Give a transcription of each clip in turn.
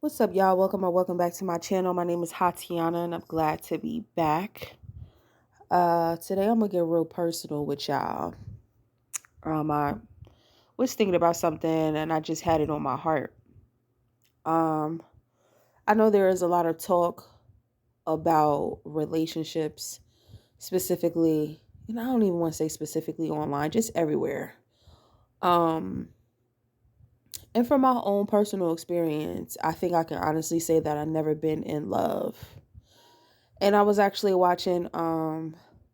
What's up, y'all? Welcome back to my channel. My name is Hatiana, and I'm glad to be back. Today I'm gonna get real personal with y'all. I was thinking about something, and I just had it on my heart. Um, I know there is a lot of talk about relationships, specifically, and I don't even want to say specifically online, just everywhere. Um, and from my own personal experience, I think I can honestly say that I've never been in love. And I was actually watching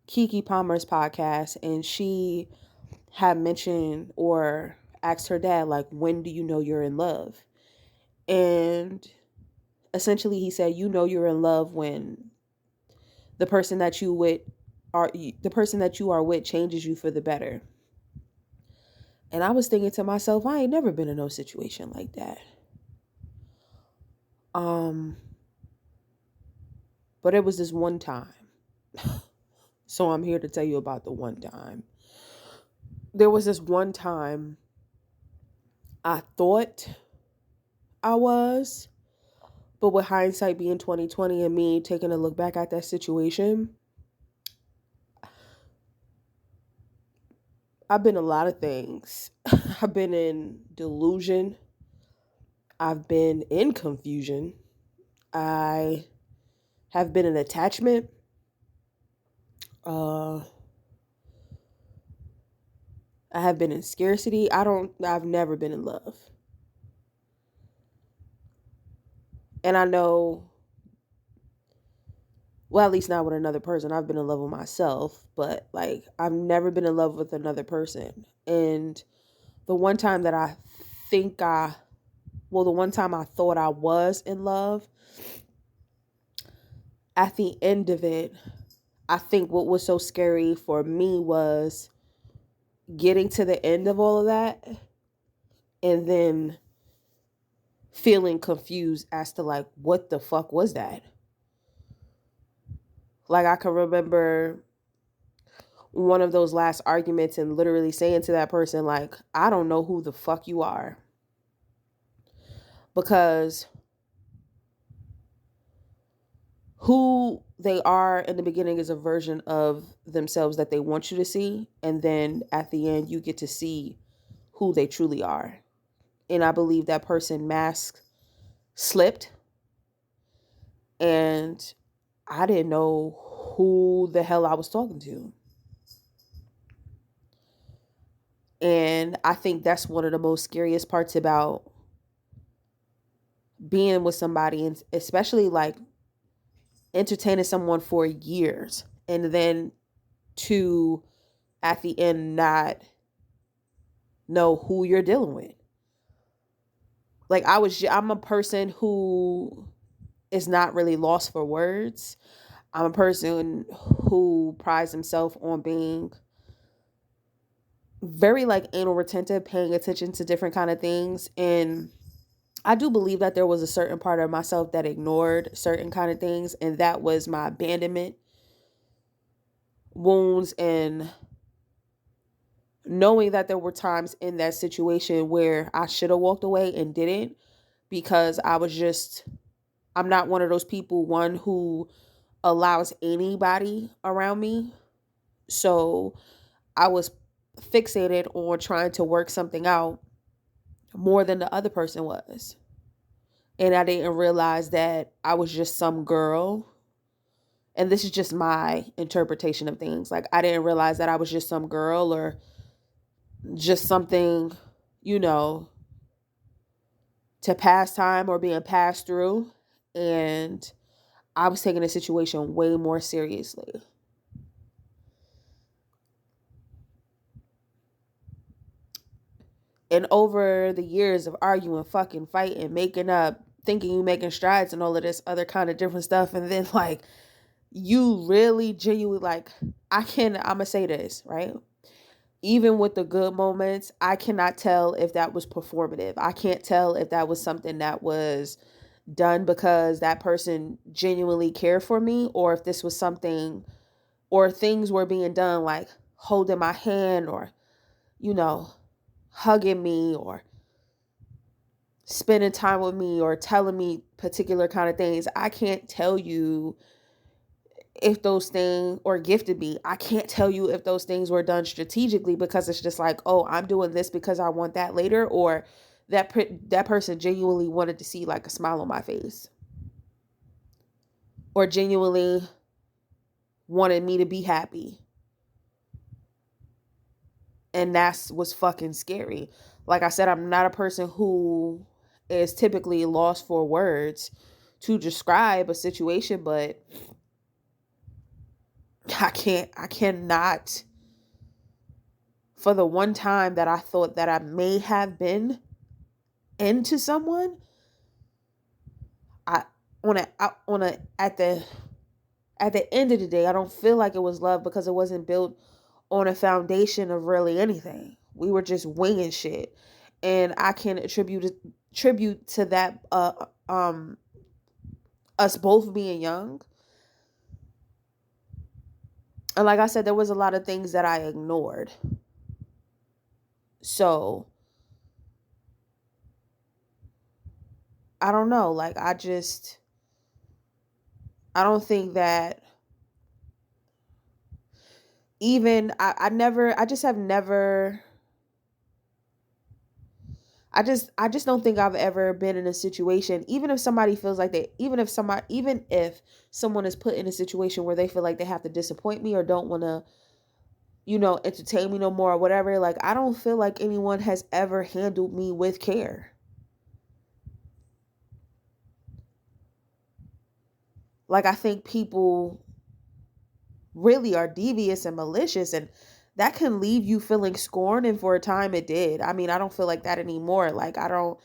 Kiki Palmer's podcast, and she had mentioned or asked her dad, like, when do you know you're in love? And essentially he said, you know you're in love when the person that you are with changes you for the better. And I was thinking to myself, I ain't never been in no situation like that. Um, but it was this one time. So I'm here to tell you about the one time. There was this one time I thought I was, but with hindsight being 2020 and me taking a look back at that situation, I've been a lot of things. I've been in delusion. I've been in confusion. I have been in attachment. Uh, I have been in scarcity. I've never been in love. And I know, well, at least not with another person. I've been in love with myself, but like, I've never been in love with another person. And the one time that think I, the one time I thought I was in love, at the end of it, I think what was so scary for me was getting to the end of all of that and then feeling confused as to like, what the fuck was that? Like, I can remember one of those last arguments and literally saying to that person, like, I don't know who the fuck you are. Because who they are in the beginning is a version of themselves that they want you to see. And then at the end, you get to see who they truly are. And I believe that person mask slipped. And I didn't know who the hell I was talking to. And I think that's one of the most scariest parts about being with somebody, and especially like entertaining someone for years and then to at the end not know who you're dealing with. Like, I'm a person who is not really lost for words. I'm a person who prides himself on being very like anal retentive, paying attention to different kind of things. And I do believe that there was a certain part of myself that ignored certain kind of things, and that was my abandonment wounds, and knowing that there were times in that situation where I should have walked away and didn't, because I'm not one of those people, one, who allows anybody around me. So I was fixated on trying to work something out more than the other person was. And I didn't realize that I was just some girl. And this is just my interpretation of things. Like, I didn't realize that I was just some girl or just something, you know, to pass time or being passed through. And I was taking the situation way more seriously. And over the years of arguing, fucking, fighting, making up, thinking you making strides and all of this other kind of different stuff. And then like, you really genuinely, like, I'm going to say this, right? Even with the good moments, I cannot tell if that was performative. I can't tell if that was something that was done because that person genuinely cared for me, or if this was something, or things were being done like holding my hand or, you know, hugging me or spending time with me or telling me particular kind of things. I can't tell you if those things, or gifted me, I can't tell you if those things were done strategically, because it's just like, oh, I'm doing this because I want that later, or that person genuinely wanted to see like a smile on my face, or genuinely wanted me to be happy. And that's what's fucking scary. Like I said, I'm not a person who is typically lost for words to describe a situation, but I cannot, for the one time that I thought that I may have been into someone, I on a at the end of the day, I don't feel like it was love, because it wasn't built on a foundation of really anything. We were just winging shit. And I can attribute to that us both being young. And like I said, there was a lot of things that I ignored. So I don't know. Like I don't think that even I just have never I just don't think I've ever been in a situation, even if somebody feels like even if someone is put in a situation where they feel like they have to disappoint me or don't want to, entertain me no more or whatever, like I don't feel like anyone has ever handled me with care. Like I think people really are devious and malicious, and that can leave you feeling scorned, and for a time it did. I mean, I don't feel like that anymore. Like I don't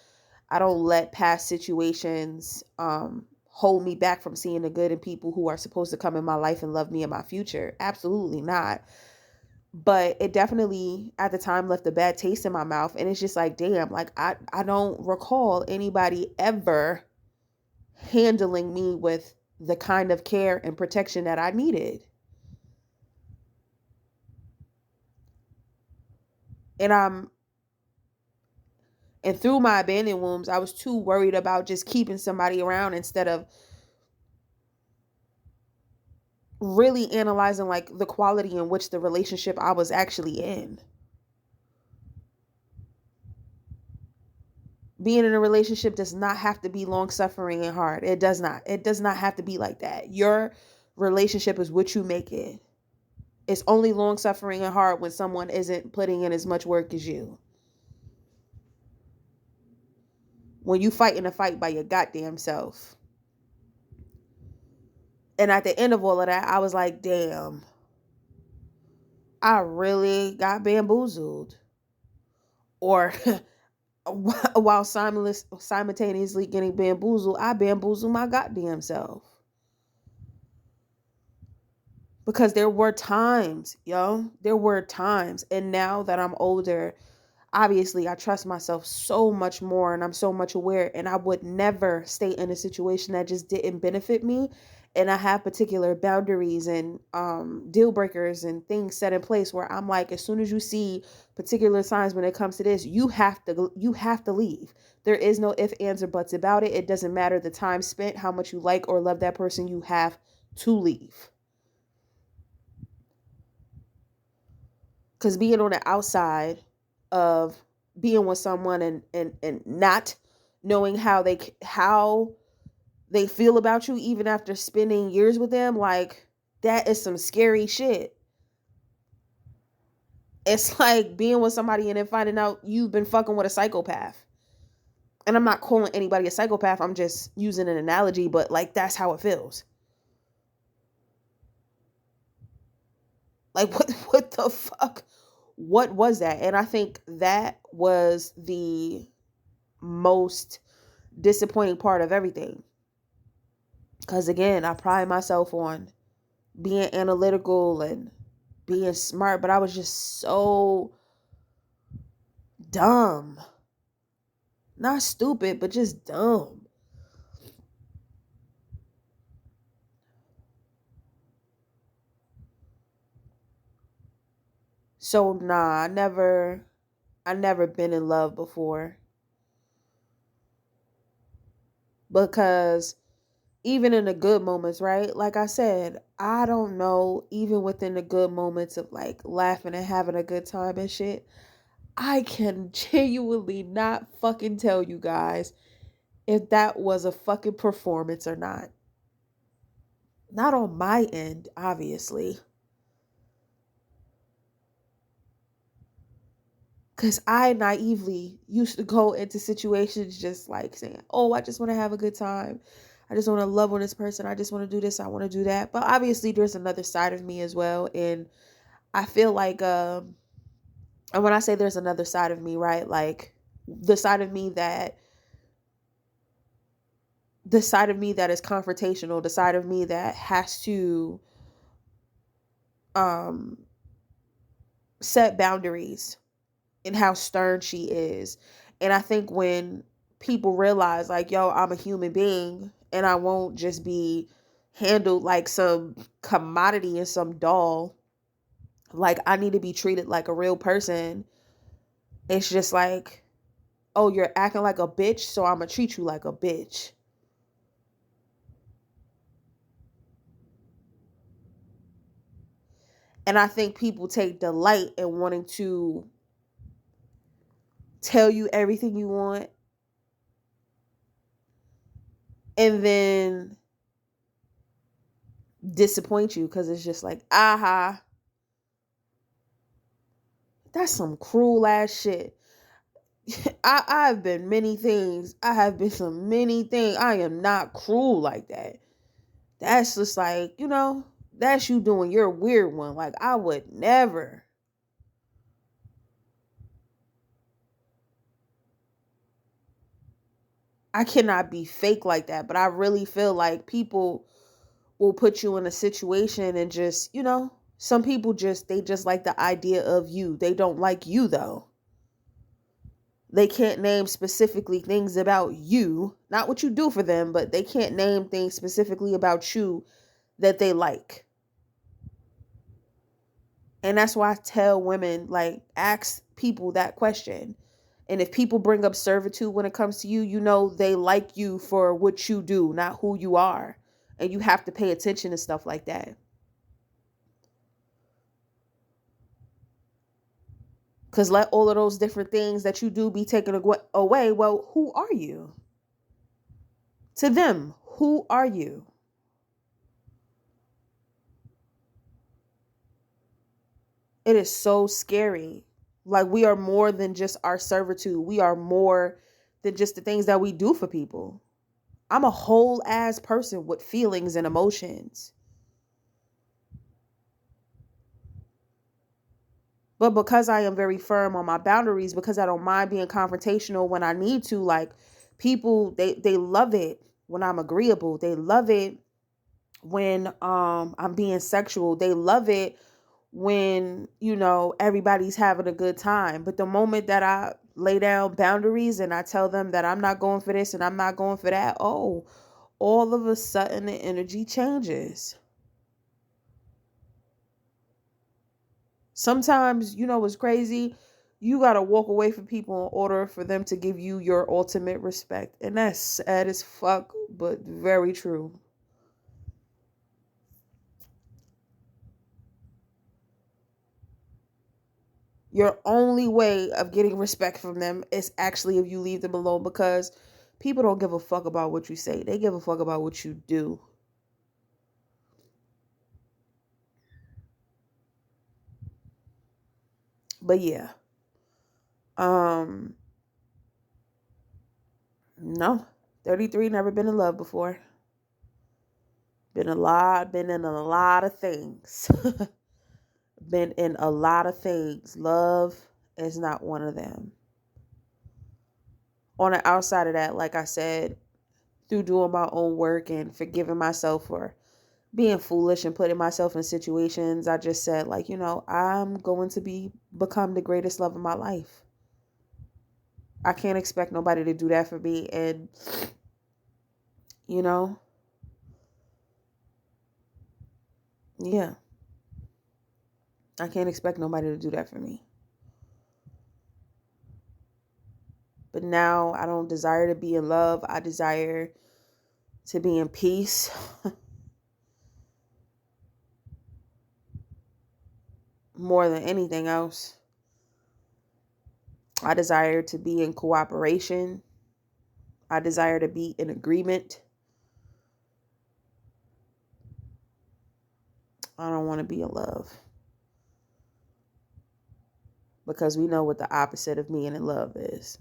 let past situations hold me back from seeing the good in people who are supposed to come in my life and love me in my future. Absolutely not. But it definitely at the time left a bad taste in my mouth, and it's just like, damn, like I don't recall anybody ever handling me with the kind of care and protection that I needed. And through my abandoned wombs, I was too worried about just keeping somebody around instead of really analyzing like the quality in which the relationship I was actually in. Being in a relationship does not have to be long suffering and hard. It does not. It does not have to be like that. Your relationship is what you make it. It's only long suffering and hard when someone isn't putting in as much work as you. When you fighting a fight by your goddamn self. And at the end of all of that, I was like, damn, I really got bamboozled. Or while simultaneously getting bamboozled, I bamboozled my goddamn self. Because there were times, there were times. And now that I'm older, obviously I trust myself so much more, and I'm so much aware, and I would never stay in a situation that just didn't benefit me. And I have particular boundaries and deal breakers and things set in place where I'm like, as soon as you see particular signs when it comes to this, you have to leave. There is no ifs, ands, or buts about it. It doesn't matter the time spent, how much you like or love that person, you have to leave. Because being on the outside of being with someone and not knowing how they feel about you even after spending years with them, like that is some scary shit. It's like being with somebody and then finding out you've been fucking with a psychopath. And I'm not calling anybody a psychopath, I'm just using an analogy, but like that's how it feels. Like what the fuck? What was that? And I think that was the most disappointing part of everything. Because again, I pride myself on being analytical and being smart, but I was just so dumb. Not stupid, but just dumb. So nah, I never been in love before. Because even in the good moments, right? Like I said, I don't know, even within the good moments of like laughing and having a good time and shit, I can genuinely not fucking tell you guys if that was a fucking performance or not. Not on my end, obviously. Because I naively used to go into situations just like saying, oh, I just want to have a good time. I just want to love on this person. I just want to do this. I want to do that. But obviously, there's another side of me as well. And I feel like, and when I say there's another side of me, right? Like the side of me that, the side of me that is confrontational, the side of me that has to um, set boundaries and how stern she is. And I think when people realize, like, yo, I'm a human being and I won't just be handled like some commodity and some doll, like, I need to be treated like a real person. It's just like, oh, you're acting like a bitch, so I'm gonna treat you like a bitch. And I think people take delight in wanting to tell you everything you want and then disappoint you because it's just like, aha, that's some cruel ass shit. I've been many things. I have been some many things. I am not cruel like that. That's just like, that's you doing your weird one. Like, I would never. I cannot be fake like that. But I really feel like people will put you in a situation and just, some people they just like the idea of you. They don't like you though. They can't name specifically things about you, not what you do for them, but they can't name things specifically about you that they like. And that's why I tell women, like, ask people that question. And if people bring up servitude when it comes to you, they like you for what you do, not who you are. And you have to pay attention to stuff like that. Because let all of those different things that you do be taken away. Well, who are you? To them, who are you? It is so scary. Like, we are more than just our servitude. We are more than just the things that we do for people. I'm a whole ass person with feelings and emotions. But because I am very firm on my boundaries, because I don't mind being confrontational when I need to, like, people, they love it when I'm agreeable. They love it when I'm being sexual. They love it when, everybody's having a good time. But the moment that I lay down boundaries and I tell them that I'm not going for this and I'm not going for that, oh, all of a sudden the energy changes. Sometimes, what's crazy? You got to walk away from people in order for them to give you your ultimate respect. And that's sad as fuck, but very true. Your only way of getting respect from them is actually if you leave them alone, because people don't give a fuck about what you say. They give a fuck about what you do. But yeah. Um no. 33, never been in love before. Been in a lot of things. Been in a lot of things. Love is not one of them. On the outside of that, like I said, through doing my own work and forgiving myself for being foolish and putting myself in situations, I just said, like, I'm going to become the greatest love of my life. I can't expect nobody to do that for me. And, yeah, I can't expect nobody to do that for me. But now I don't desire to be in love. I desire to be in peace. More than anything else. I desire to be in cooperation. I desire to be in agreement. I don't want to be in love. Because we know what the opposite of being in love is.